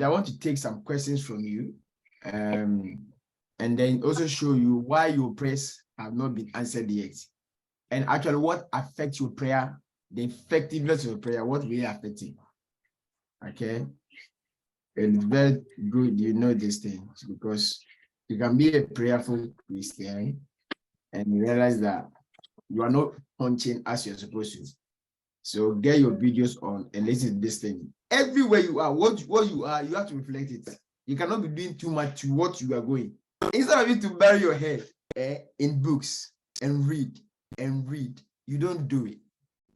I want to take some questions from you, and then also show you why your prayers have not been answered yet. And actually, what affects your prayer, the effectiveness of your prayer, what will affect it? Okay. And it's very good you know these things, because you can be a prayerful Christian and you realize that you are not punching as you're supposed to. So get your videos on and listen to this thing. Everywhere you are, what you are, you have to reflect it. You cannot be doing too much to what you are going. Instead of you to bury your head in books and read, you don't do it.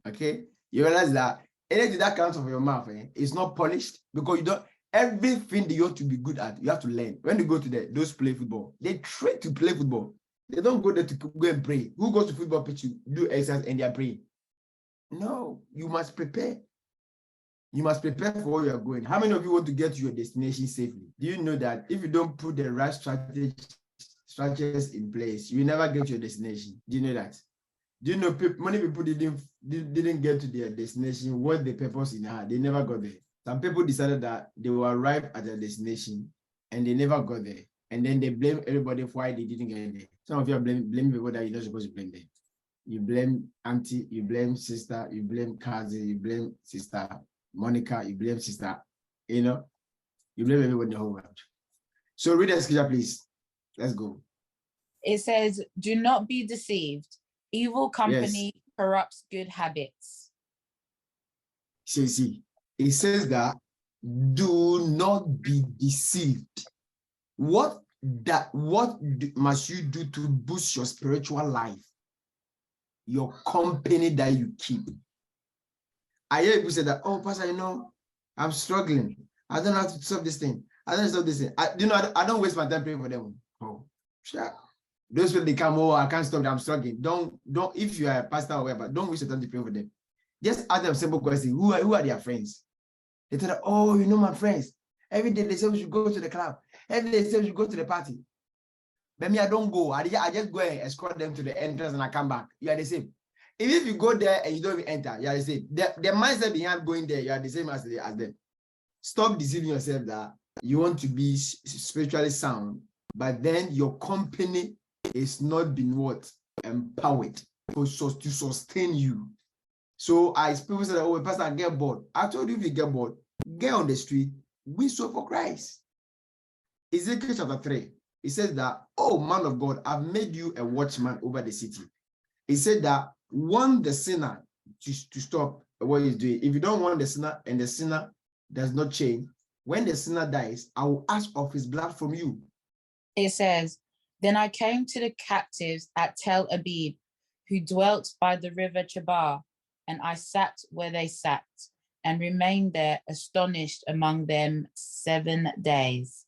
Okay? You realize that anything that comes from your mouth is not polished, because you don't. Everything that you have to be good at, you have to learn. When you go to those play football, they train to play football. They don't go there to go and pray. Who goes to football pitch to do exercise and they are praying? No, you must prepare. You must prepare for where you are going. How many of you want to get to your destination safely? Do you know that if you don't put the right strategies in place, you never get to your destination? Do you know that? Do you know many people didn't get to their destination? What the purpose in heart? They never got there. Some people decided that they will arrive at their destination and they never got there. And then they blame everybody for why they didn't get there. Some of you are blaming people that you're not supposed to blame them. You blame auntie, you blame sister, you blame cousin, you blame sister Monica, you blame sister, you blame everybody in the whole world. So read the scripture, please. Let's go. It says, do not be deceived. Evil company corrupts good habits. See, it says that do not be deceived. What must you do to boost your spiritual life? Your company that you keep. I hear people say that, oh, Pastor, I'm struggling. I don't know how to solve this thing. I don't solve this thing. I don't waste my time praying for them. Oh, sure. Those people, they come, oh, I can't stop, I'm struggling. Don't, if you are a pastor or whatever, don't waste your time to pray for them. Just ask them a simple question. Who are their friends? They tell them, oh, my friends. Every day they say we should go to the club. Every day they say we should go to the party. But me, I don't go. I just go and escort them to the entrance and I come back. You are the same. Even if you go there and you don't even enter, you are the same. The mindset behind going there, you are the same as them. Stop deceiving yourself that you want to be spiritually sound, but then your company is not being empowered to sustain you. So people say, oh, Pastor, I get bored. I told you, if you get bored, get on the street, win soul for Christ. Ezekiel chapter 3, it says that, oh, man of God, I've made you a watchman over the city. He said that want the sinner to stop what he's doing. If you don't want the sinner and the sinner does not change, when the sinner dies, I will ask of his blood from you. It says, then I came to the captives at Tel Abib, who dwelt by the river Chebar, and I sat where they sat, and remained there astonished among them 7 days.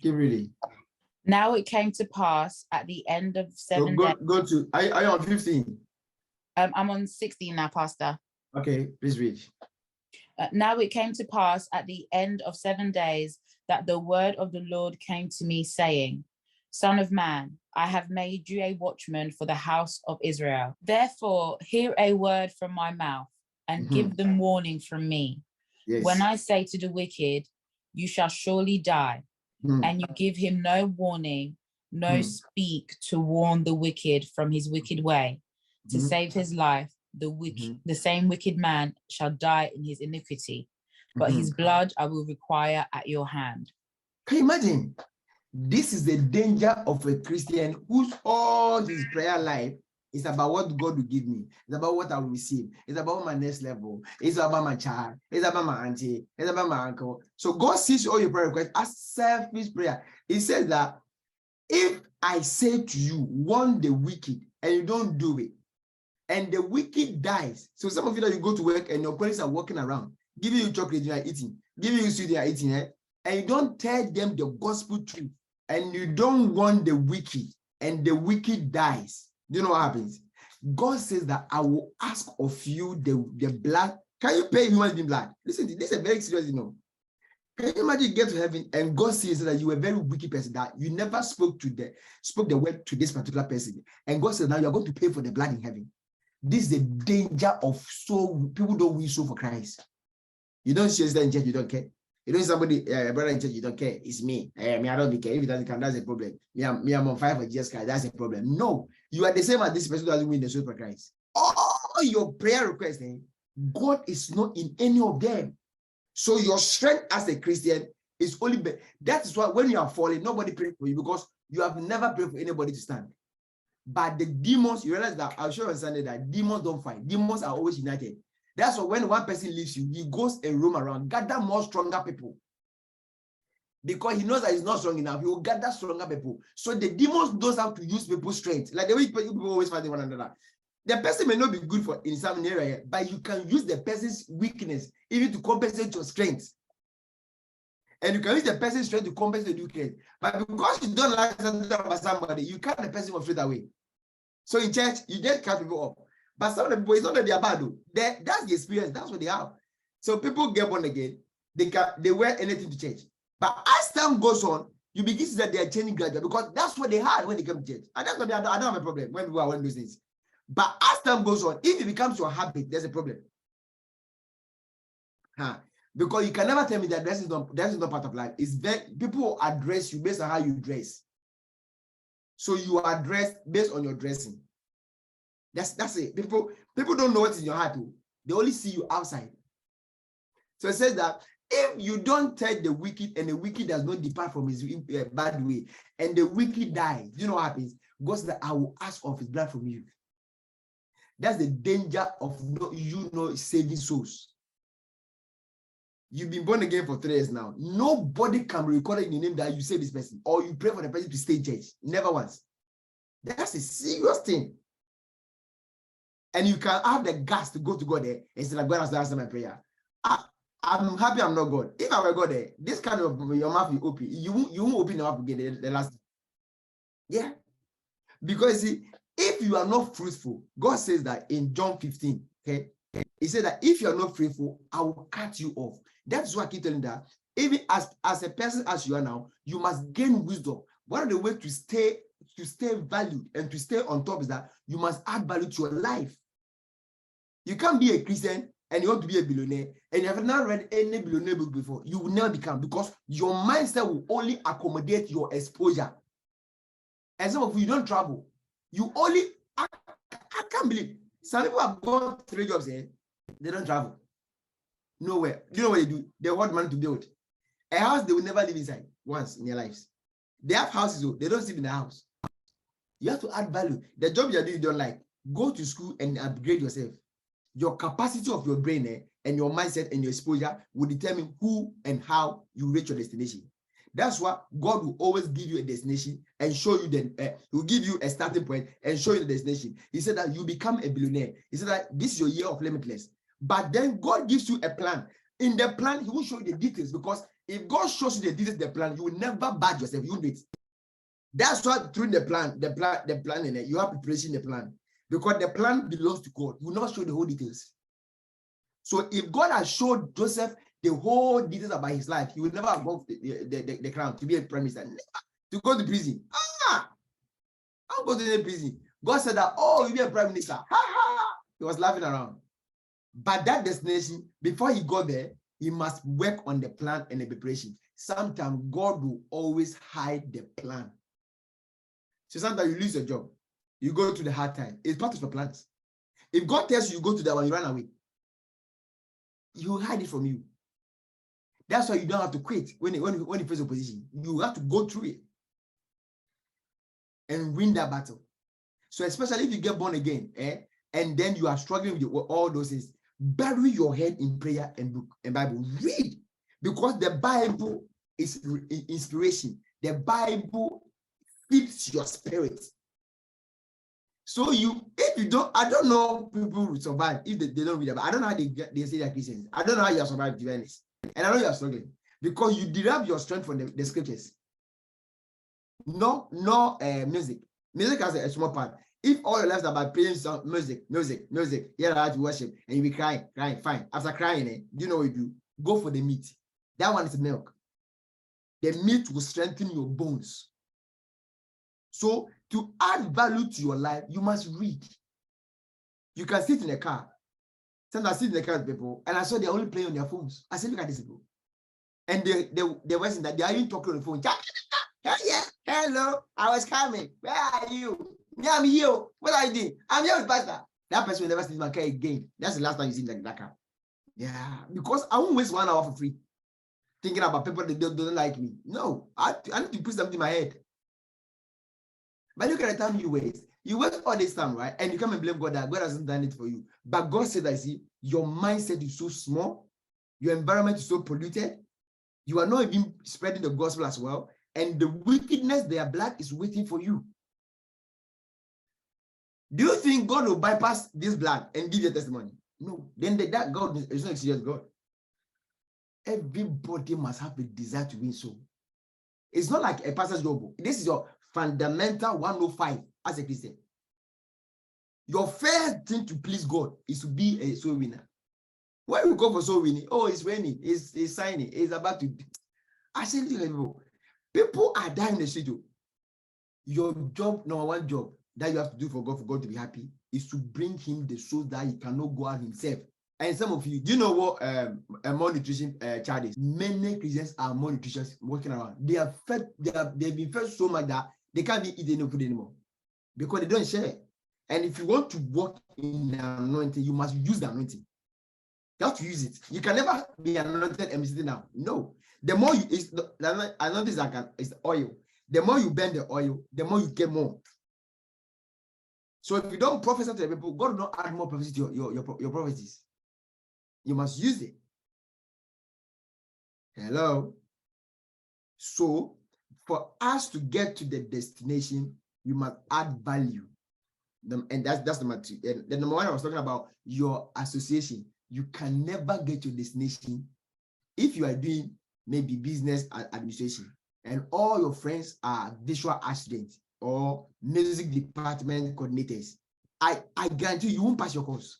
Keep reading. Now it came to pass at the end of 7 days. Go to, are you on 15? I'm on 16 now, Pastor. Okay, please read. Now it came to pass at the end of 7 days that the word of the Lord came to me, saying, Son of man, I have made you a watchman for the house of Israel. Therefore, hear a word from my mouth and give them warning from me. Yes. When I say to the wicked, you shall surely die, and you give him no warning, no speak to warn the wicked from his wicked way, to save his life, the same wicked man shall die in his iniquity, but his blood I will require at your hand. Can you imagine? This is the danger of a Christian whose all his prayer life is about what God will give me. It's about what I will receive. It's about my next level. It's about my child. It's about my auntie. It's about my uncle. So God sees all your prayer requests as selfish prayer. He says that if I say to you, warn the wicked, and you don't do it, and the wicked dies. So some of you that you go to work and your colleagues are walking around, giving you chocolate, you are eating, giving you sweet, you are eating, and you don't tell them the gospel truth, and you don't want the wicked, and the wicked dies. Do you know what happens? God says that I will ask of you the blood. Can you pay human being blood? Listen, this is a very serious, Can you imagine you get to heaven and God says that you were a very wicked person, that you never spoke the word to this particular person. And God says now you're going to pay for the blood in heaven. This is the danger of soul. People don't win soul for Christ. You don't share that in church, you don't care. You know, somebody, a brother in church, you don't care. It's me. Me, I don't care. If it doesn't come, that's a problem. I'm on fire for Jesus Christ. That's a problem. No, you are the same as this person who doesn't win the soul for Christ. All your prayer requests, God is not in any of them. So your strength as a Christian is only. That is why when you are falling, nobody prays for you because you have never prayed for anybody to stand. But the demons, you realize that I'll show you on Sunday that demons don't fight. Demons are always united. That's why when one person leaves you, he goes and roam around, gather more stronger people. Because he knows that he's not strong enough, he will gather stronger people. So the demons knows how to use people's strength. Like the way people always fight one another. The person may not be good for in some area, but you can use the person's weakness even to compensate your strength. And you can use the person's strength to compensate your weakness. But because you don't like something about somebody, you cut the person straight away. So in church, you just cut people up. But some of the people, it's not that they are bad though. That's the experience. That's what they have. So people get born again. They wear anything to church. But as time goes on, you begin to see that they are changing gradually because that's what they had when they came to church. And that's what I don't have a problem when people are wearing those things. But as time goes on, if it becomes your habit, there's a problem. Because you can never tell me that this is not part of life. It's very people address you based on how you dress. So you are dressed based on your dressing. That's it. People don't know what's in your heart. They only see you outside. So it says that if you don't tell the wicked and the wicked does not depart from his bad way and the wicked dies, you know what happens? God said that I will ask of his blood from you. That's the danger of saving souls. You've been born again for 3 years now. Nobody can record in your name that you save this person or you pray for the person to stay in church. Never once. That's a serious thing. And you can have the guts to go to God there and say, God has to answer my prayer. I'm happy I'm not God. If I were God there, this kind of your mouth will open. You won't open your mouth again the last. Yeah. Because see, if you are not fruitful, God says that in John 15, okay? He said that if you are not fruitful, I will cut you off. That's why I keep telling that. Even as a person as you are now, you must gain wisdom. One of the ways to stay valued and to stay on top is that you must add value to your life. You can't be a Christian and you want to be a billionaire and you have not read any billionaire book before. You will never become because your mindset will only accommodate your exposure. And some of you don't travel. You only, I can't believe. Some people have got 3 jobs here. They don't travel. Nowhere. You know what they do? They want money to build. A house they will never live inside once in their lives. They have houses, though. They don't live in the house. You have to add value. The job you're doing you don't like, go to school and upgrade yourself. Your capacity of your brain and your mindset and your exposure will determine who and how you reach your destination. That's why God will always give you a destination and show you he will give you a starting point and show you the destination. He said that you become a billionaire. He said that this is your year of limitless. But then God gives you a plan. In the plan, he will show you the details because if God shows you the details of the plan, you will never badge yourself. You will do it. That's why through the plan, you have preparation in the plan. Because the plan belongs to God. He will not show the whole details. So if God has showed Joseph the whole details about his life, he will never have gone the crown to be a prime minister. Never. To go to prison. I'll go to the prison. God said that, oh, you'll be a prime minister. Ha ha! He was laughing around. But that destination, before he got there, he must work on the plan and the preparation. Sometimes God will always hide the plan. So sometimes you lose your job. You go to the hard time. It's part of your plans. If God tells you go to that one, you run away. He will hide it from you. That's why you don't have to quit when you face opposition. You have to go through it and win that battle. So especially if you get born again, and then you are struggling with all those things, bury your head in prayer and book and Bible. Read, because the Bible is inspiration. The Bible feeds your spirit. So if you don't, I don't know people who survive if they don't read it. I don't know how they say they're Christians. I don't know how you have survived, to be honest. And I know you are struggling because you derive your strength from the scriptures. No music. Music has a small part. If all your life is about playing some music, you're allowed to worship and you be crying, fine. After crying, you know what you do? Go for the meat. That one is milk. The meat will strengthen your bones. So to add value to your life, you must read. You can sit in a car. Sometimes I sit in the car with people and I saw they're only playing on their phones. I said, look at these people. And the wasn't that they are even talking on the phone. Yeah, hello, I was coming. Where are you? Yeah, I'm here. What are you doing? I'm here with Pastor. That person will never see my car again. That's the last time you see that car. Yeah, because I won't waste 1 hour for free thinking about people that don't like me. No, I need to put something in my head. But look at the time you waste. You waste all this time, right? And you come and blame God that God hasn't done it for you. But God said that, see, your mindset is so small, your environment is so polluted, you are not even spreading the gospel as well, and the wickedness they are black is waiting for you. Do you think God will bypass this blood and give you a testimony? No. Then that God is not a serious God. Everybody must have a desire to win soul. It's not like a pastor's job. This is your fundamental 105 as a Christian. Your first thing to please God is to be a soul winner. When you go for soul winning, oh, it's raining, it's signing, it's about to. I say to people are dying in the street. Your job, number one job that you have to do for God to be happy is to bring him the souls that he cannot go out himself. And some of you, do you know what a malnutrition child is? Many Christians are malnutritious walking around. They are fed, they've been fed so much that they can't eat any food anymore because they don't share. And if you want to walk in the anointing, you must use the anointing. You have to use it. You can never be anointed and be sitting down. No. The more you, anointing is oil. The more you burn the oil, the more you get more. So if you don't prophesy to the people, God will not add more prophecy to your prophecies. You must use it. Hello. So for us to get to the destination, we must add value. And that's number two. And the number one I was talking about, your association. You can never get to your destination if you are doing maybe business administration and all your friends are visual assistants or music department coordinators. I guarantee you won't pass your course.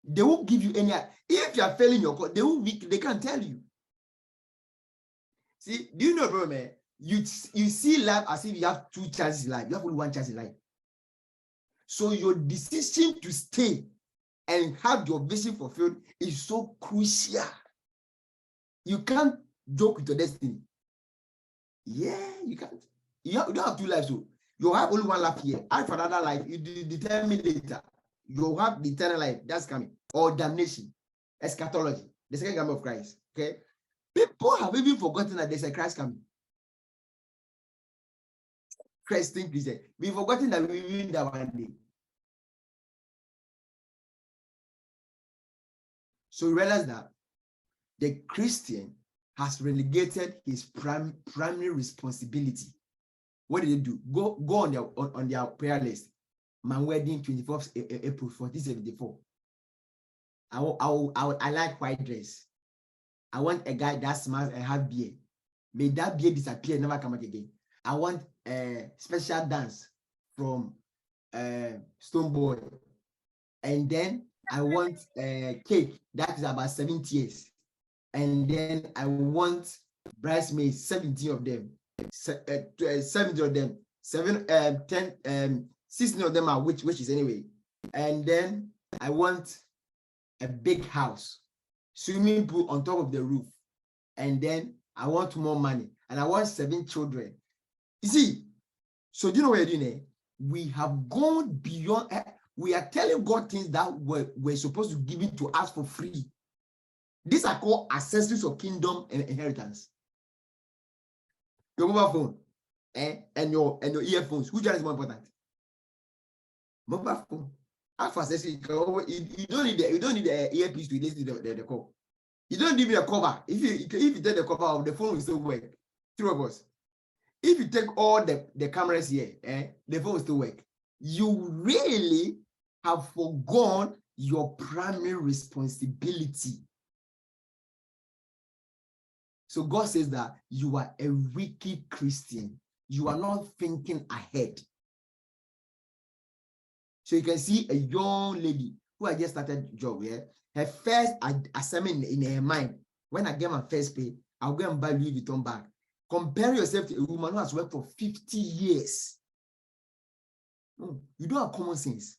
They won't give you any. If you are failing your course, they can't tell you. See, do you know, bro, man? You see life as if you have 2 chances in life. You have only 1 chance in life. So your decision to stay and have your vision fulfilled is so crucial. You can't joke with your destiny. Yeah, you can't. You don't have 2 lives. So you have only 1 life here. And for another life, you determine later. You have the eternal life that's coming, or damnation, eschatology, the second coming of Christ. Okay, people have even forgotten that there's a Christ coming. Christian Christian, we've forgotten that we will that one day. So we realize that the Christian has relegated his primary responsibility. What did they do? Go on their prayer list. My wedding, 24th April 1474. I like white dress. I want a guy that smiles and have beard. May that beard disappear, never come back again. I want a special dance from Stone Boy. And then I want a cake that is about 70 years. And then I want bridesmaids, 70 of them. 70 of them. 16 of them are witches anyway. And then I want a big house, swimming pool on top of the roof. And then I want more money. And I want 7 children. You see, so do you know what you're doing? We have gone beyond. We are telling God things that we're supposed to give it to us for free. These are called accessories of kingdom and inheritance. Your mobile phone and your earphones. Which one is more important? Mobile phone. As accessory, you don't need the earpiece to listen to the call. You don't need a cover. If you take the cover off, the phone will still work. 3 of us. If you take all the cameras here, the phone will still work. You really have forgone your primary responsibility. So God says that you are a wicked Christian. You are not thinking ahead. So you can see a young lady who had just started a job. Yeah, her first assignment in her mind, when I get my first pay, I'll go and buy Louis Vuitton bag. Compare yourself to a woman who has worked for 50 years. No, you don't have common sense.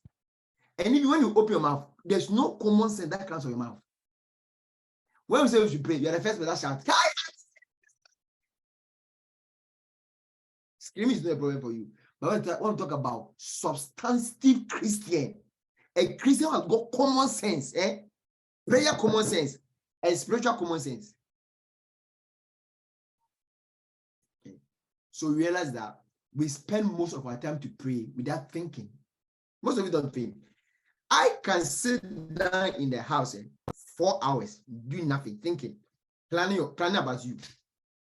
And even when you open your mouth, there's no common sense that comes from your mouth. When we say we should pray, you are the first person that shout. Screaming is not a problem for you. But I want to talk about substantive Christian. A Christian has got common sense, prayer common sense, and spiritual common sense. Okay. So we realize that we spend most of our time to pray without thinking. Most of you don't think. I can sit down in the house 4 hours doing nothing, thinking, planning about you.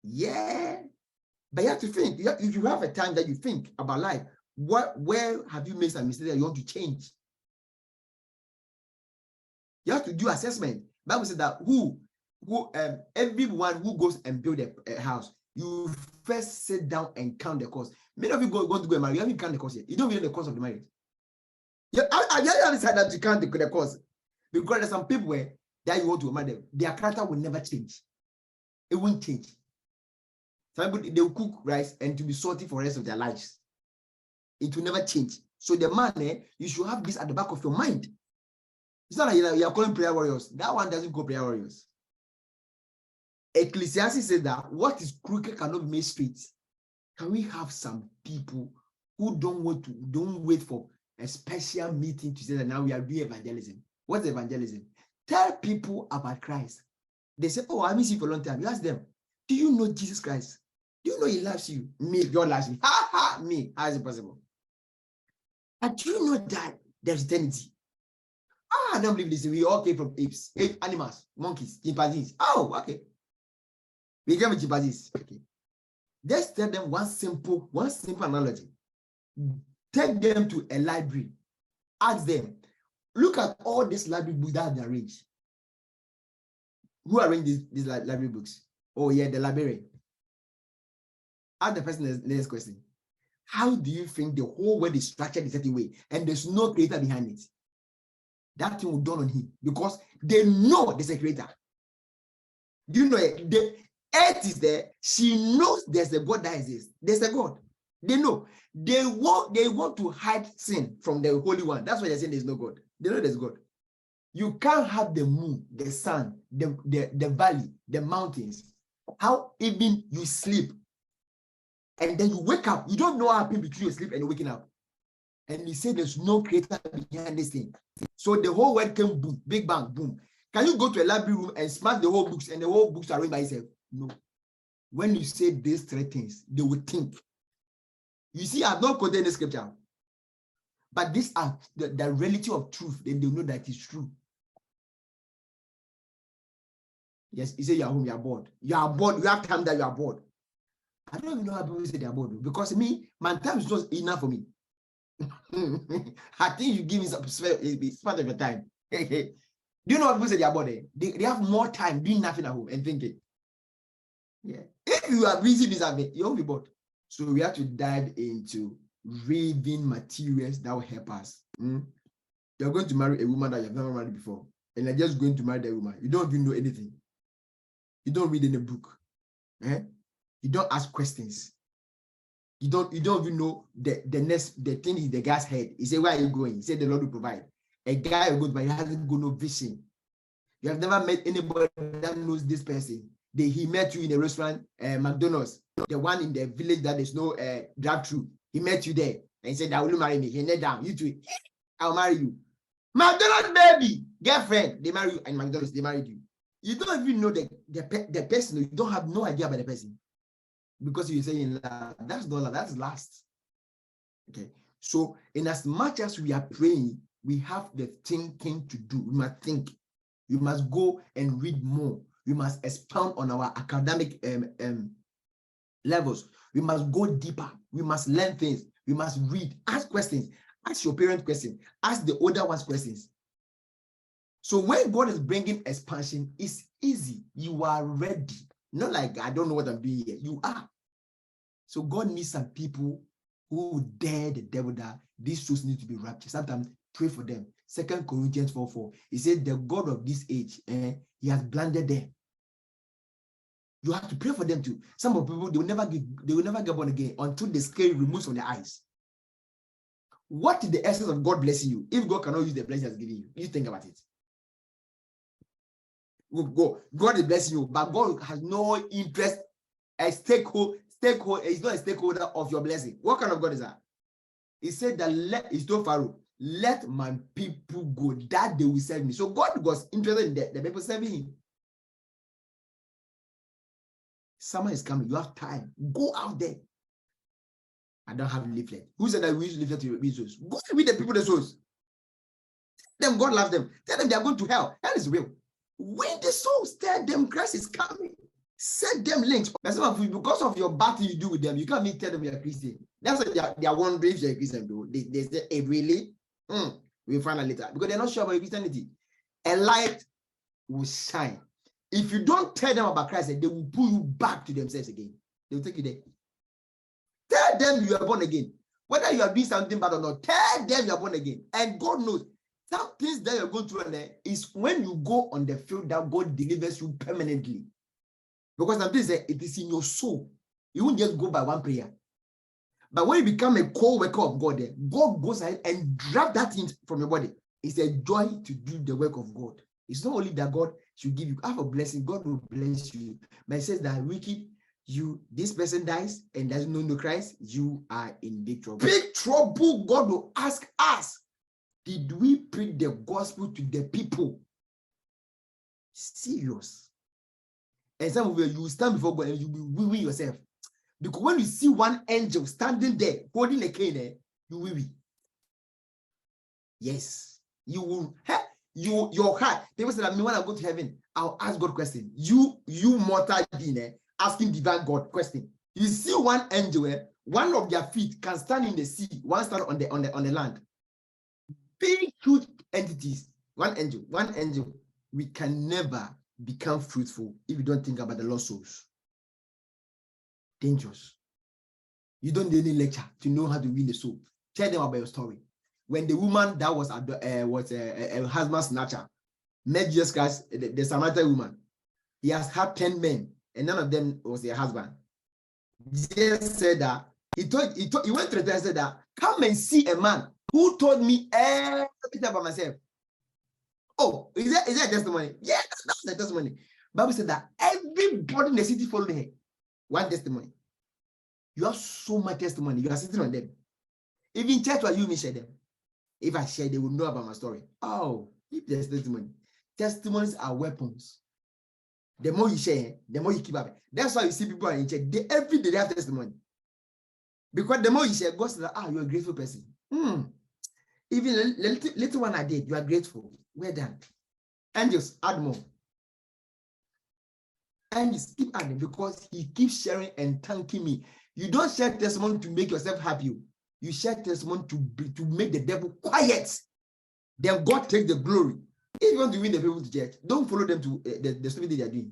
Yeah. But you have to think. If you have a time that you think about life, where have you made some mistake that you want to change? You have to do assessment. Bible said that everyone who goes and build a house, you first sit down and count the cost. Many of you want to go and marry, you haven't counted the cost yet. You don't even know the cost of the marriage. I understand that you count the cost. Because there's some people that you want to marry them, their character will never change. It won't change. Some people, they will cook rice and to be salty for the rest of their lives. It will never change. So the man, you should have this at the back of your mind. It's not like you are calling prayer warriors. That one doesn't call prayer warriors. Ecclesiastes says that what is crooked cannot be made straight. Can we have some people who don't wait for a special meeting to say that now we are doing evangelism? What's evangelism? Tell people about Christ. They say, oh, I miss you for a long time. You ask them, do you know Jesus Christ? Do you know he loves you? Me, God loves me. Ha ha, me. How is it possible? And do you know that there's eternity? I don't believe this. We all came from apes, animals, monkeys, chimpanzees. Oh, okay. We came with chimpanzees. Okay. Just tell them one simple analogy. Take them to a library. Ask them, look at all these library books that have been arranged. Who arranged these library books? Oh, yeah, the librarian. Ask the person the next question. How do you think the whole world is structured in a certain way and there's no creator behind it? That thing will dawn on him because they know there's a creator. Do you know the earth is there? She knows there's a God that exists. There's a God. They know. They want to hide sin from the Holy One. That's why they're saying there's no God. They know there's God. You can't have the moon, the sun, the valley, the mountains. How even you sleep and then you wake up. You don't know what happened between your sleep and waking up. And you say there's no creator behind this thing. So the whole world came boom, big bang, boom. Can you go to a library room and smash the whole books and the whole books are arranged by itself? No. When you say these three things, they will think. You see, I've not quoted the scripture. But these are the reality of truth. Then they know that it's true. Yes, you say you're home, you're bored. You are bored. You have time that you are bored. I don't even know how people say they are bored. Because me, my time is not enough for me. I think you give me some part of your time. Do you know what people say they are bored? They have more time doing nothing at home and thinking. Yeah. If you are busy this habit, you won't be bored. So we have to dive into reading materials that will help us. You're going to marry a woman that you've never married before, and you're just going to marry that woman. You don't even know anything. You don't read any book. You don't ask questions. You don't even know the thing in the guy's head. He said, where are you going? He said, the Lord will provide. A guy who goes, but he hasn't got no vision. You have never met anybody that knows this person. He met you in a restaurant, McDonald's, the one in the village that there's no drive-through. He met you there and he said, I will marry me. He knelt down. You too. I'll marry you. McDonald's baby, girlfriend, they marry you, and McDonald's, they married you. You don't even know the person. You don't have no idea about the person. Because you're saying that's not love, that's lust. Okay. So in as much as we are praying, we have the thinking to do. We must think. We must go and read more. We must expound on our academic levels. We must go deeper. We must learn things. We must read. Ask questions. Ask your parent questions. Ask the older ones questions. So when God is bringing expansion, it's easy. You are ready. Not like, I don't know what I'm doing here. You are. So God needs some people who dare the devil that these souls need to be raptured. Sometimes pray for them. 2 Corinthians 4:4. He said, the God of this age, he has blinded them. You have to pray for them too. Some of people, they will never get born again until the scale removes from their eyes. What is the essence of God blessing you if God cannot use the blessing He has given you? You think about it. Go. God is blessing you, but God has no interest. A stakeholder is not a stakeholder of your blessing. What kind of God is that? He said that it's no Pharaoh. Let my people go, that they will serve me. So God was interested in the people serving him. Summer is coming. You have time. Go out there. I don't have leaflet. Who said that we use leaflet to read souls? Go with the people the souls. Tell them God loves them. Tell them they are going to hell. Hell is real. Win the souls. Tell them Christ is coming. Send them links. Because of your battle you do with them, you can't even tell them you're a Christian. That's why they are wondering if you're a Christian, though. They say, hey, really? We'll find out later. Because they're not sure about your Christianity. A light will shine. If you don't tell them about Christ, they will pull you back to themselves again. They will take you there. Tell them you are born again. Whether you are doing something bad or not, tell them you are born again. And God knows. Some things that you're going through is when you go on the field that God delivers you permanently. Because sometimes it is in your soul. You won't just go by one prayer. But when you become a co-worker of God, God goes ahead and drag that thing from your body. It's a joy to do the work of God. It's not only that God should give you have a blessing, God will bless you. But it says that wicked, this person dies and doesn't know Christ, you are in big trouble. Big trouble. God will ask us, did we preach the gospel to the people? Serious. And some of you stand before God and you will wee yourself. Because when you see one angel standing there holding a cane, you will wee. Yes. You will. Your heart. People say that when I go to heaven, I'll ask God question. You mortal being asking divine God question. You see one angel, one of their feet can stand in the sea, one stand on the land. Big, huge entities. One angel. We can never become fruitful if you don't think about the lost souls. Dangerous. You don't need any lecture to know how to win the soul. Tell them about your story. When the woman that was a husband snatcher met Jesus Christ, the Samaritan woman, he has had 10 men and none of them was their husband. Jesus said that he went to the and said that, come and see a man who told me everything about myself. Oh, is that a testimony? Yeah, that's the testimony. Bible said that everybody in the city followed her. One testimony. You have so much testimony. You are sitting on them. Even church where you may share them. If I share, they will know about my story. Oh, if there's testimony. Testimonies are weapons. The more you share, the more you keep up. That's why you see people are in church. Every day they have testimony. Because the more you share, God says, you're a grateful person. Even little one I did, you are grateful. We're done. And just add more. And just keep adding because he keeps sharing and thanking me. You don't share testimony to make yourself happy. You share testimony to make the devil quiet. Then God takes the glory. If you want to win the people to church, don't follow them to the stupid thing they are doing.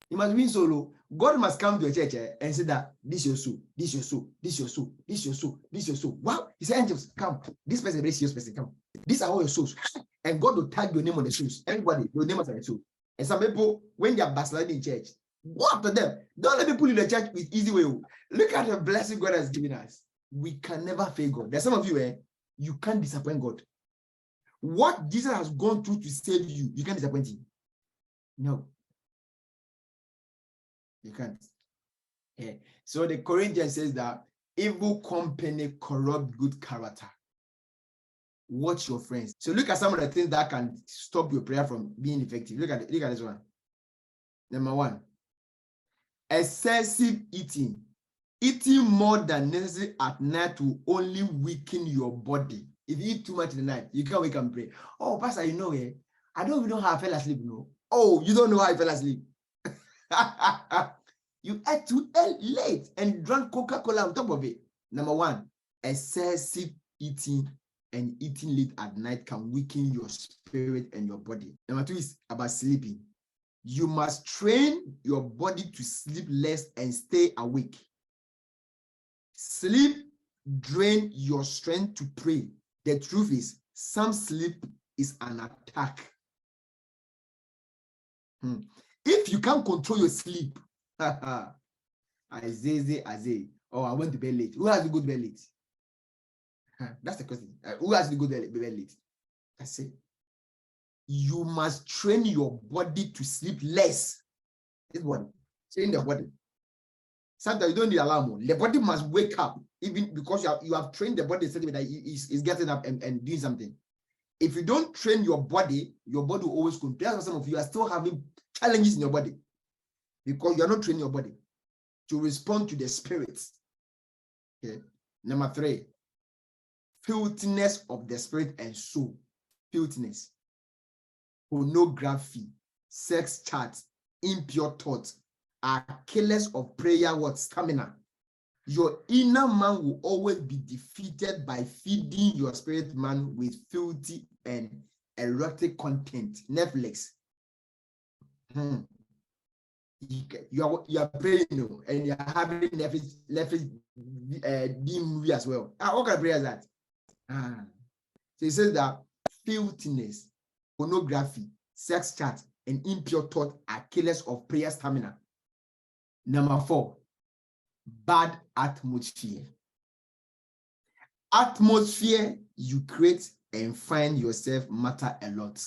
You must win solo. God must come to a church and say that this your soul, this your soul, this your soul, this your soul, this your soul. Wow, he said, angels, come. This person is a very serious person. Come. These are all your souls. And God will tag your name on the souls. Everybody, your name is on the soul. And some people, when they are backsliding in church, go after them. Don't let people in the church with easy way. Look at the blessing God has given us. We can never fail God. There's some of you, you can't disappoint God. What Jesus has gone through to save you, you can't disappoint him. No. You can't. Yeah. So the Corinthians says that evil company corrupt good character. Watch your friends. So look at some of the things that can stop your prayer from being effective. Look at this one. Number one, excessive eating. Eating more than necessary at night will only weaken your body. If you eat too much in the night, you can't wake up and pray. Oh, Pastor, I don't even know how I fell asleep. No. Oh, you don't know how I fell asleep. You ate too late and drank Coca-Cola on top of it. Number one, excessive eating and eating late at night can weaken your spirit and your body. Number two is about sleeping. You must train your body to sleep less and stay awake. Sleep drain your strength to pray. The truth is, some sleep is an attack. If you can't control your sleep, Isaiah, oh, I went to bed late. Who has to go to bed late? That's the question. Who has to go to bed late? That's it. you must train your body to sleep less. This one, train the body. Sometimes you don't need alarm. The body must wake up, even because you have trained the body that is getting up and doing something. If you don't train your body will always complain. That's why some of you are still having challenges in your body, because you are not training your body to respond to the spirits. Okay. Number 3, filthiness of the spirit and soul. Filthiness, pornography, sex chats, impure thoughts are killers of prayer. What? Stamina. Your inner man will always be defeated by feeding your spirit man with filthy and erotic content. Netflix. You are praying, and you are having Netflix movie as well. What kind of prayer is that? So he says that filthiness, pornography, sex chat, and impure thought are killers of prayer stamina. Number 4, bad atmosphere. Atmosphere you create and find yourself matter a lot.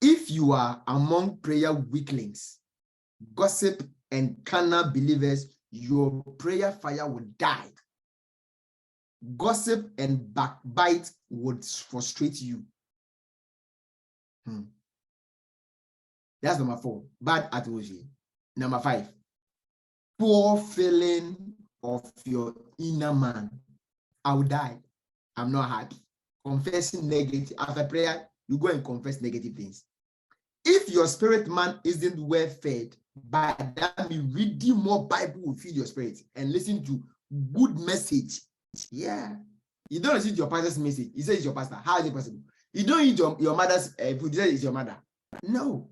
If you are among prayer weaklings, gossip, and carnal believers, your prayer fire will die. Gossip and backbite would frustrate you. That's number 4, bad atmosphere. Number 5, poor feeling of your inner man. I will die. I'm not happy. Confessing negative. After prayer, you go and confess negative things. If your spirit man isn't well fed, by that means reading more Bible will feed your spirit, and listen to good message. Yeah. You don't listen to your pastor's message. He says it's your pastor. How is it possible? You don't eat your mother's food. He says it's your mother. No.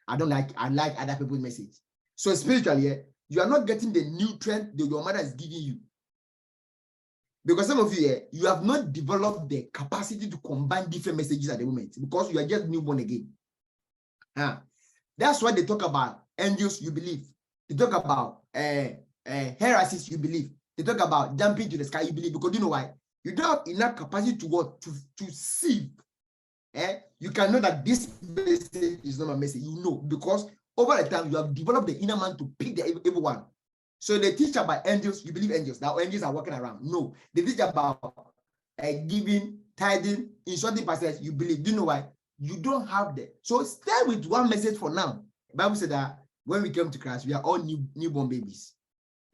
I like other people's message. So spiritually, you are not getting the nutrient that your mother is giving you. Because some of you, you have not developed the capacity to combine different messages at the moment, because you are just newborn again. That's why they talk about angels, you believe. They talk about heresies, you believe. They talk about jumping to the sky, you believe. Because you know why? You don't have enough capacity to see. You can know that this message is not a message. You know, because over the time you have developed the inner man to pick the evil one. So they teach about angels, you believe angels. Now angels are walking around. No, they teach about giving, tithing, insulting pastors, you believe. Do you know why? You don't have that. So stay with one message for now. The Bible said that when we come to Christ, we are all newborn babies.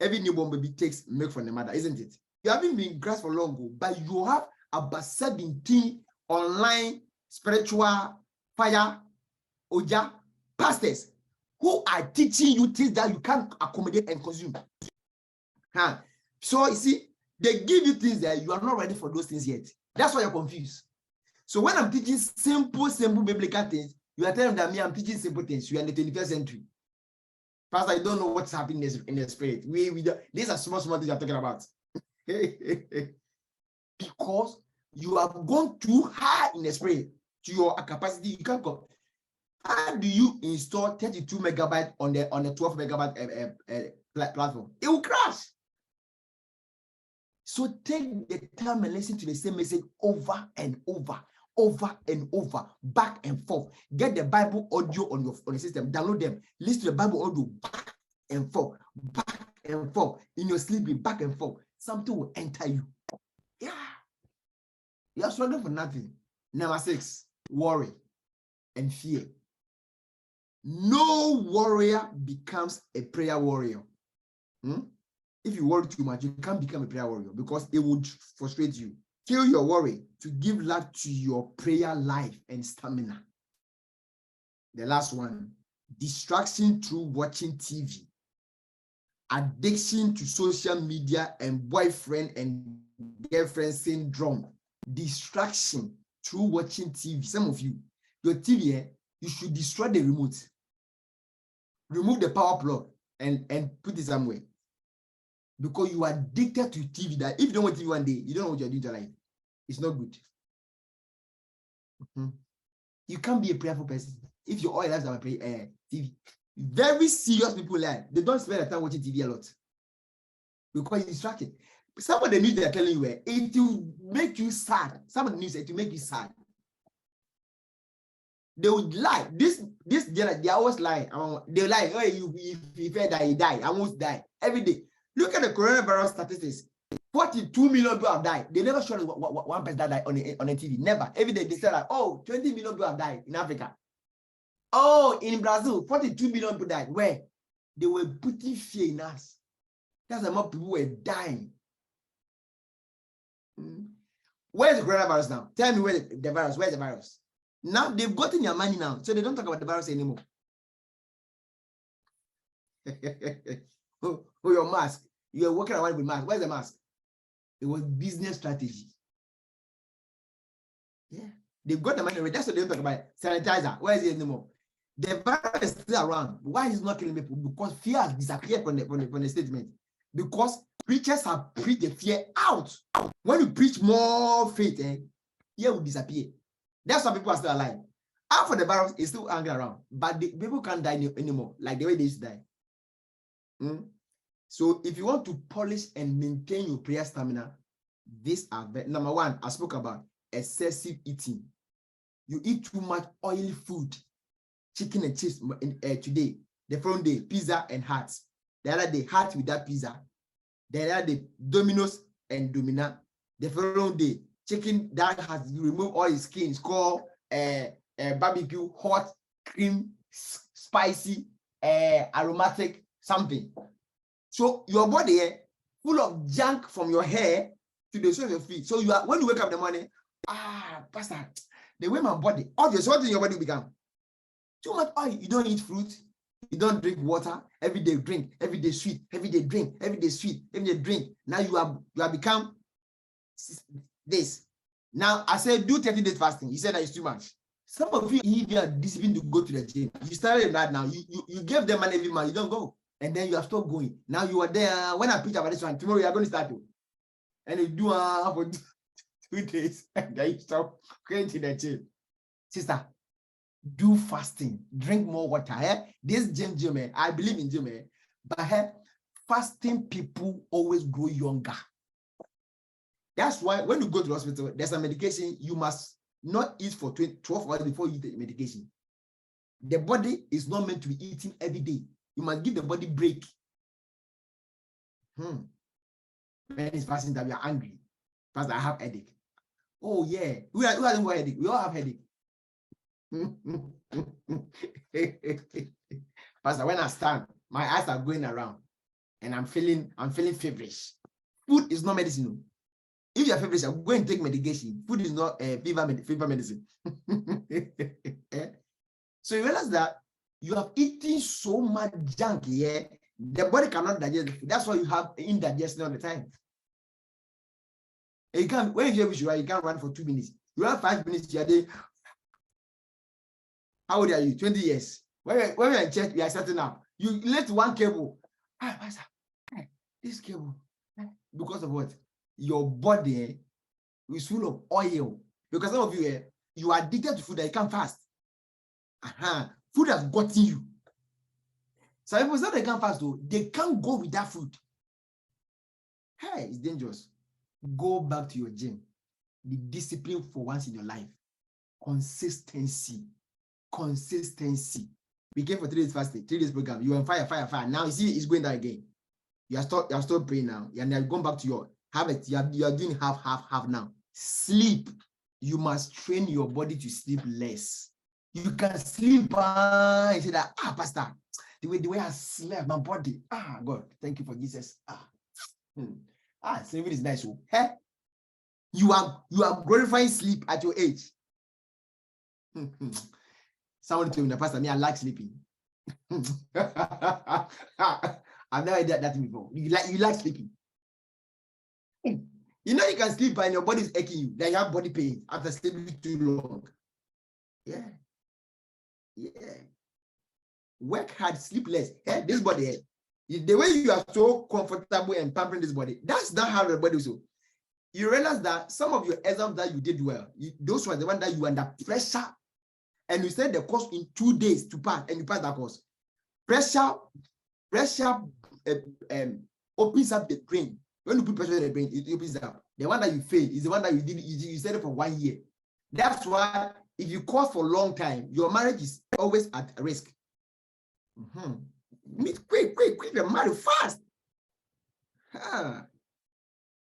Every newborn baby takes milk from the mother, isn't it? You haven't been in Christ for long, but you have about 17 online spiritual fire oja pastors who are teaching you things that you can't accommodate and consume. So you see, they give you things that you are not ready for those things yet. That's why you're confused. So when I'm teaching simple biblical things, you are telling them that I'm teaching simple things. You are in the 21st century. Pastor, I don't know what's happening in the spirit. These are small things you're talking about. Because you have gone too high in the spirit to your capacity. You can't go. How do you install 32 megabytes on the 12 megabyte platform? It will crash. So take the time and listen to the same message over and over, back and forth. Get the Bible audio on your system. Download them. Listen to the Bible audio back and forth, in your sleeping, back and forth. Something will enter you. Yeah. You are struggling for nothing. Number 6, worry and fear. No warrior becomes a prayer warrior. If you worry too much, you can't become a prayer warrior, because it would frustrate you. Kill your worry to give life to your prayer life and stamina. The last one, distraction through watching TV. Addiction to social media and boyfriend and girlfriend syndrome. Distraction through watching TV. Some of you, your TV, you should destroy the remote. Remove the power plug and put it somewhere. Because you are addicted to TV, that if you don't want TV one day, you don't know what you're doing to life. It's not good. You can't be a prayerful person if your all lives are TV. Very serious people they don't spend their time watching TV a lot because you're distracted. Some of the news they're telling you, it will make you sad. Some of the news, it will make you sad. They would lie. This they always lie. They lie. Oh, if you die, you die. I almost die every day. Look at the coronavirus statistics. 42 million people have died. They never show one person that died on a TV. Never. Every day they say like, oh, 20 million people have died in Africa. Oh, in Brazil, 42 million people died. Where? They were putting fear in us. That's how more people were dying. Where's the coronavirus now? Tell me where the virus. Where's the virus? Now they've gotten your money now, so they don't talk about the virus anymore. Oh, your mask. You're walking around with mask. Where's the mask? It was business strategy. Yeah, they've got the money. That's what they don't talk about. Sanitizer. Where is it anymore? The virus is still around. Why is it not killing people? Because fear has disappeared from the statement. Because preachers have preached the fear out. When you preach more faith, fear will disappear. That's why people are still alive. After the virus is still hanging around, but the people can't die anymore, like the way they used to die. So if you want to polish and maintain your prayer stamina, these are number one. I spoke about excessive eating. You eat too much oily food, chicken and chips today. The following day, pizza and hearts. The other day, heart without pizza. The other day, Domino's and Domina. The following day, chicken that has removed all its skin. It's called barbecue, hot, cream, spicy, aromatic, something. So your body full of junk from your hair to the soles of your feet. So you are, when you wake up in the morning, Pastor, the way my body, obviously, what in your body become? Too much oil. You don't eat fruit. You don't drink water. Every day drink. Every day sweet. Every day drink. Every day sweet. Every day drink. Now you have become this. Now I said do 30 days fasting. You said that it's too much. Some of you even are disciplined to go to the gym. You started right now. You gave them money every month. You don't go. And then you have stopped going. Now you are there. When I preach about this one, tomorrow you are going to start to. And you do for 2 days. And then you stop going to the gym. Sister, do fasting. Drink more water. This gym, I believe in gym. But fasting people always grow younger. That's why when you go to the hospital, there's a medication you must not eat for 12 hours before you eat the medication. The body is not meant to be eating every day. You must give the body break. When it's fasting that we are angry. Pastor, I have headache. Oh yeah. Who hasn't got headache? We all have headache. Pastor, when I stand, my eyes are going around and I'm feeling feverish. Food is not medicine. If you're feverish, I'm going to take medication. Food is not fever medicine. So you realize that you have eaten so much junk here, the body cannot digest it. That's why you have indigestion all the time. And you can't, when you you can't run for 2 minutes. You have 5 minutes, you are there. How old are you? 20 years. When we are in church, we are setting up. You let one cable. Pastor, this cable. Because of what? Your body is full of oil. Because some of you, you are addicted to food that you can't fast. Food has gotten you. Some people say they can't fast, though. They can't go without food. Hey, it's dangerous. Go back to your gym. Be disciplined for once in your life. Consistency. We came for 3 days fasting, 3 days program. You are on fire. Now you see it's going down again. You are still praying now. And you're going back to your habit. You are doing half now. Sleep. You must train your body to sleep less. You can sleep and say that, Pastor, the way I slept, my body, God, thank you for Jesus. Sleeping is nice. So, you are glorifying sleep at your age. Someone told me, Pastor, I like sleeping. I've never heard that before. You like sleeping. You know you can sleep and your body is aching you. Then you have body pain after sleeping too long. Yeah. Work hard, sleep less. This body, the way you are so comfortable and pampering this body, that's not how the body is. So you realize that some of your exams that you did well, those were the ones that you were under pressure, and you said the course in 2 days to pass, and you passed that course. Pressure opens up the brain. When you put pressure on the brain, it opens up. The one that you failed is the one that you did. You said it for 1 year. That's why if you court for a long time, your marriage is always at risk. Meet quick, and marry fast.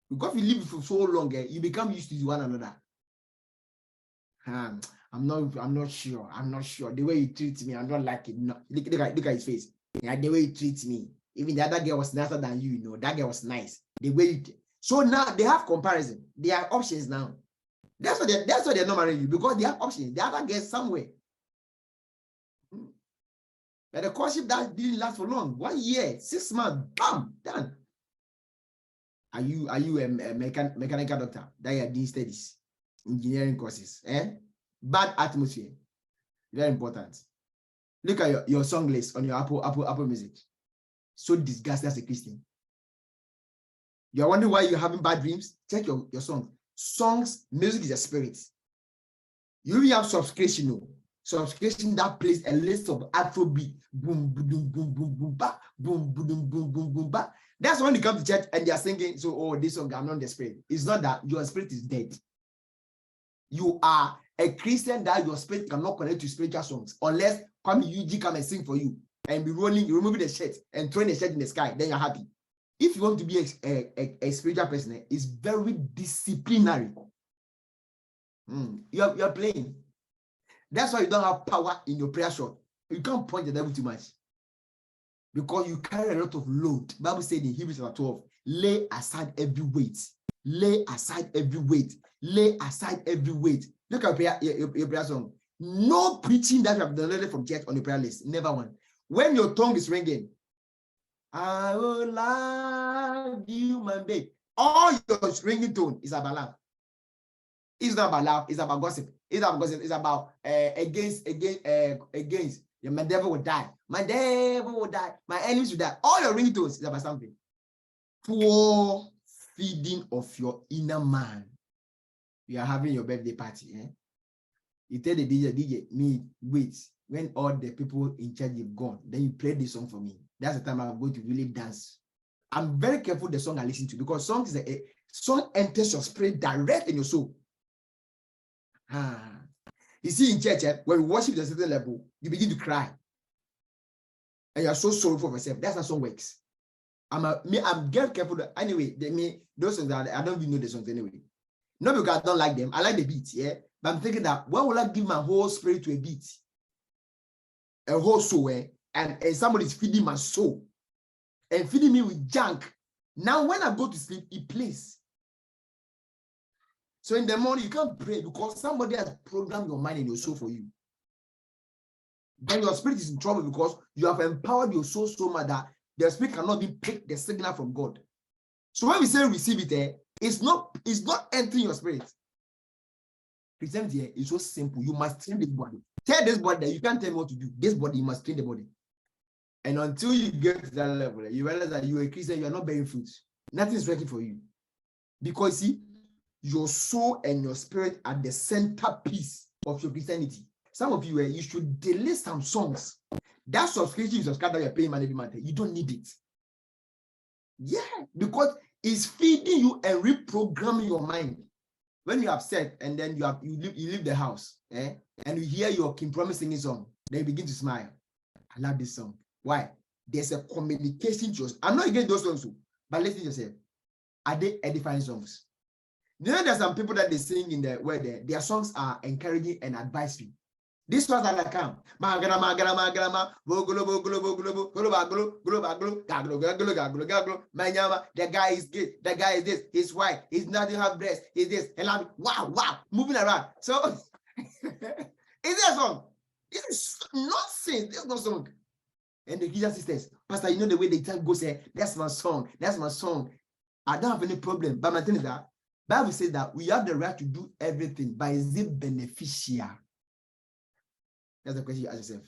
Because you live for so long, you become used to one another. I'm not sure. The way you treat me, I'm not like it. No. Look at his face. Yeah, the way you treat me. Even the other girl was nicer than you, that girl was nice. The way you so now they have comparison. They have options now. That's why they're not marrying you, because they have options. The other girl somewhere. But the courtship that didn't last for long. 1 year, 6 months, bam, done. Are you a mechanical doctor that you are doing studies, engineering courses? Bad atmosphere. Very important. Look at your song list on your Apple Music. So disgusting as a Christian. You are wondering why you're having bad dreams? Check your songs. Songs, music is a spirit. You really have subscription that plays a list of Afrobeat. Boom, boom, boom, boom, boom, ba, boom, boom, boom, boom, boom, ba. That's when you come to church and they are singing, so, oh, this song, I'm not the spirit. It's not that. Your spirit is dead. You are a Christian that your spirit cannot connect to spiritual songs unless UG come and sing for you and be rolling, removing the shirt and throwing the shirt in the sky, then you're happy. If you want to be a spiritual person, it's very disciplinary. You're playing. That's why you don't have power in your prayer shot. You can't point the devil too much. Because you carry a lot of load. The Bible said in Hebrews 12, lay aside every weight. Lay aside every weight. Lay aside every weight. Look at your prayer song. No preaching that you have done from church on the prayer list. Never one. When your tongue is ringing, I will love you, my babe. All your ringing tone is about love. It's not about love. It's about gossip. It's about gossip. It's about against. My devil will die. My devil will die. My enemies will die. All your ringtones is about something. Poor feeding of your inner man. You are having your birthday party. You tell the DJ, me, wait. When all the people in charge have gone, then you play this song for me. That's the time I'm going to really dance. I'm very careful the song I listen to, because song enters your spirit direct in your soul. You see, in church, when we worship at a certain level, you begin to cry. And you're so sorry for yourself. That's how song works. I'm very careful. Anyway, those songs that I don't even know the songs anyway. Not because I don't like them. I like the beat, but I'm thinking that when will I give my whole spirit to a beat? A whole soul, and somebody's feeding my soul and feeding me with junk. Now, when I go to sleep, it plays. So in the morning, you can't pray because somebody has programmed your mind and your soul for you. Then your spirit is in trouble because you have empowered your soul so much that the spirit cannot even pick the signal from God. So when we say receive it, it's not entering your spirit. Christianity is so simple. You must train this body. Tell this body that you can't tell me what to do. This body, you must train the body. And until you get to that level, you realize that you're a Christian, you are not bearing fruit. Nothing is working for you. Because see, your soul and your spirit are the centerpiece of your Christianity. Some of you, you should delete some songs. That subscription you subscribe that you're paying money every month, you don't need it. Yeah, because it's feeding you and reprogramming your mind. When you're upset and then you leave the house, and you hear your King Promise singing song, then you begin to smile. I love this song. Why? There's a communication to us. I'm not against those songs, but listen to yourself. Are they edifying songs? You know, there's some people that they sing in the where their songs are encouraging and advisory. This ones are like my grandma, the guy is gay, the guy is this, he's white, he's not to have breast, he's this, and I'm wow, moving around. So is there a song? This is nonsense. There's no song. And the Christian sisters, Pastor, you know the way they tell go say, that's my song. I don't have any problem. But my thing is that Bible says that we have the right to do everything, but is it beneficial? That's the question you ask yourself.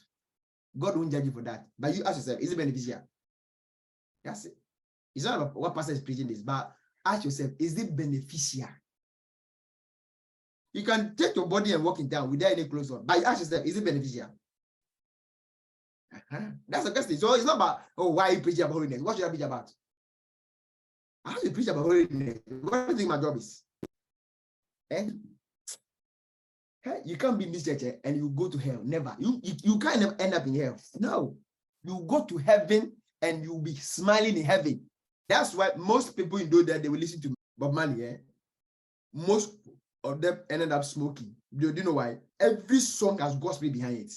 God won't judge you for that. But you ask yourself, is it beneficial? That's it. It's not about what pastor is preaching this, but ask yourself, is it beneficial? You can take your body and walk in town without any clothes on, but you ask yourself, is it beneficial? That's the question. So it's not about, why you preach about holiness? What should I preach about? I have to preach about holiness. What do you think my job is? Hey, you can't be in this church and you go to hell. Never. You can't end up in hell. No. You go to heaven and you'll be smiling in heaven. That's why most people in those that they will listen to Bob Marley. Most of them ended up smoking. Do you know why? Every song has gospel behind it.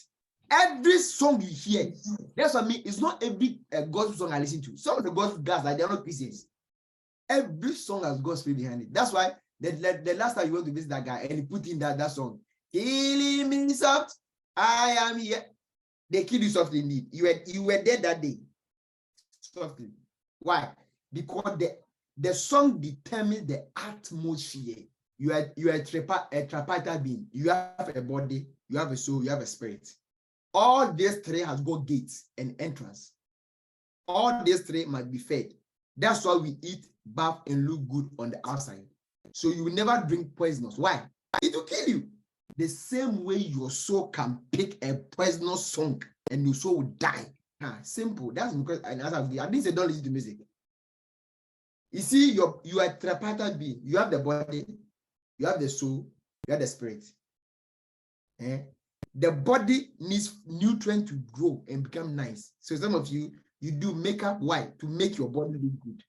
Every song you hear, that's what I mean. It's not every gospel song I listen to. Some of the gospel guys, like, they're not Christians. Every song has gospel behind it. That's why the last time you went to visit that guy and he put in that song, killing me soft, I am here. They killed you softly indeed. You were there that day. Softly. Why? Because the song determines the atmosphere. You are a tripartite being. You have a body, you have a soul, you have a spirit. All these three has got gates and entrance. All these three must be fed. That's why we eat, bath, and look good on the outside. So you will never drink poisonous. Why? It will kill you. The same way your soul can pick a poisonous song and your soul will die. Simple. That's because I didn't say don't listen to music. You see, you are a tripartite being. You have the body, you have the soul, you have the spirit. The body needs nutrient to grow and become nice. So some of you do makeup. Why? To make your body look good.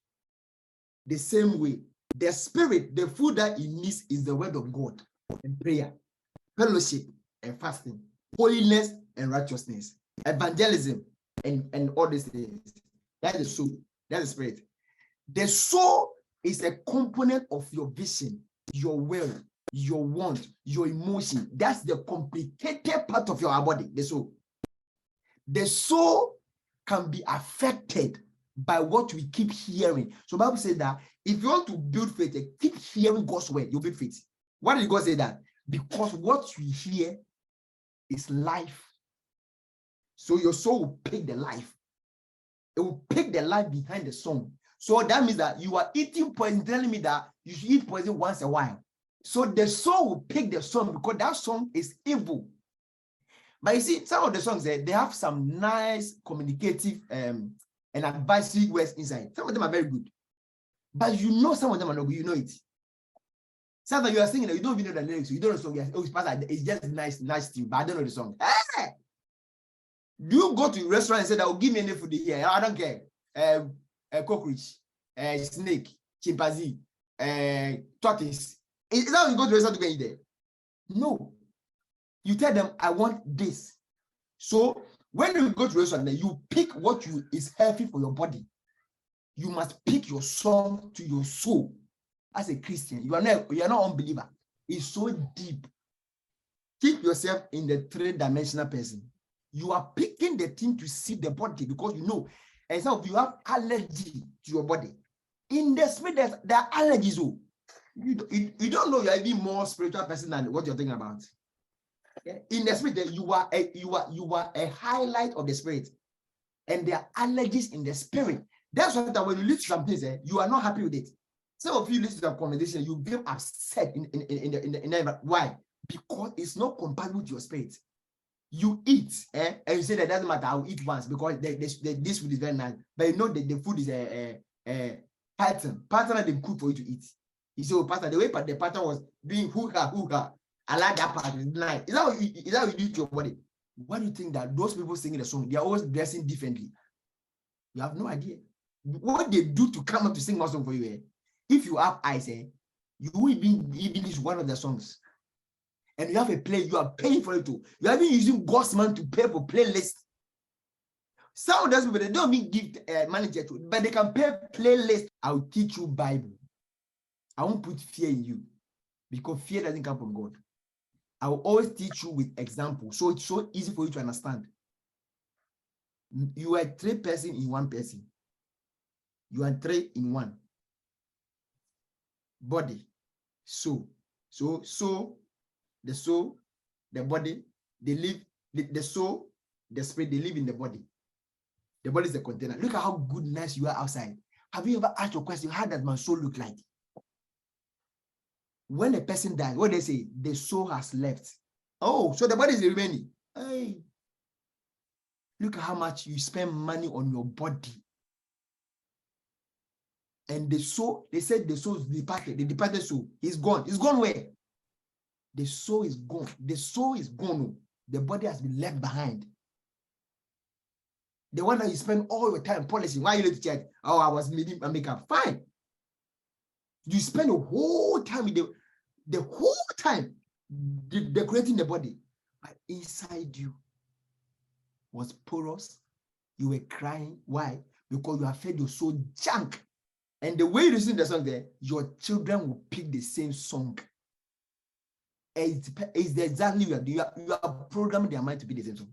The same way, the spirit, the food that it needs is the word of God and prayer, fellowship and fasting, holiness and righteousness, evangelism and all these things. That's the soul. That's the spirit. The soul is a component of your vision, your will, your want, your emotion. That's the complicated part of your body, the soul. The soul can be affected by what we keep hearing. So the Bible says that if you want to build faith, keep hearing God's word, you'll build faith. Why did God say that? Because what you hear is life. So your soul will pick the life. It will pick the life behind the song. So that means that you are eating poison, telling me that you should eat poison once a while. So the soul will pick the song because that song is evil. But you see, some of the songs, they have some nice communicative and advisory words inside. Some of them are very good. But you know some of them are not good. You know it. Sometimes you are singing, you don't even know the lyrics. You don't know the song. Oh, it's just nice to you, but I don't know the song. Hey! Do you go to a restaurant and say, that will give me any food here? I don't care. A cockroach, a snake, chimpanzee, tortoise. Is that how you go to a restaurant to get there? No. You tell them, I want this. So when you go to a restaurant, you pick what is healthy for your body. You must pick your song to your soul. As a Christian, you are not unbeliever. It's so deep. Keep yourself in the three-dimensional person. You are picking the thing to see the body because you know, and some of you have allergy to your body. In the spirit, there are allergies. Oh. You don't know you're even more spiritual person than what you're thinking about. Okay? In the spirit, you are a highlight of the spirit, and there are allergies in the spirit. That's why that when you listen to some things, you are not happy with it. Some of you listen to a conversation, you feel upset in the why? Because it's not compatible with your spirit. You eat, and you say that doesn't matter. I'll eat once because this food is very nice. But you know that the food is a pattern that they cook for you to eat. You say, oh, Pastor, the way the pattern was doing hookah. I like that part. It's nice. Is that how you do it your body? Why do you think that those people singing the song, they are always dressing differently? You have no idea. What they do to come up to sing one song for you, if you have eyes, you will even use one of the songs. And you have a play, you are paying for it too. You are even using God's money to pay for playlist. Some of those people, they don't even give manager to, but they can pay playlist. I'll teach you Bible. I won't put fear in you because fear doesn't come from God. I will always teach you with examples. So it's so easy for you to understand. You are three persons in one person. You are three in one. Body, soul. So the soul, the body, they live, the soul, the spirit, they live in the body. The body is the container. Look at how good, nice you are outside. Have you ever asked your question, how does my soul look like? When a person dies, what they say, the soul has left. Oh, so the body is remaining. Hey, look at how much you spend money on your body. And the soul, they said the soul is departed, the departed soul. He's gone. He's gone where? the soul is gone. The soul is gone. The body has been left behind. The one that you spend all your time polishing. Why you late to church? Oh, I was making a makeup. Fine. You spend the whole time with the whole time decorating the body. But inside you was porous. You were crying. Why? Because you have fed your soul junk. And the way you listen to the song there, your children will pick the same song. It's exactly what you are programming their mind to be the same song.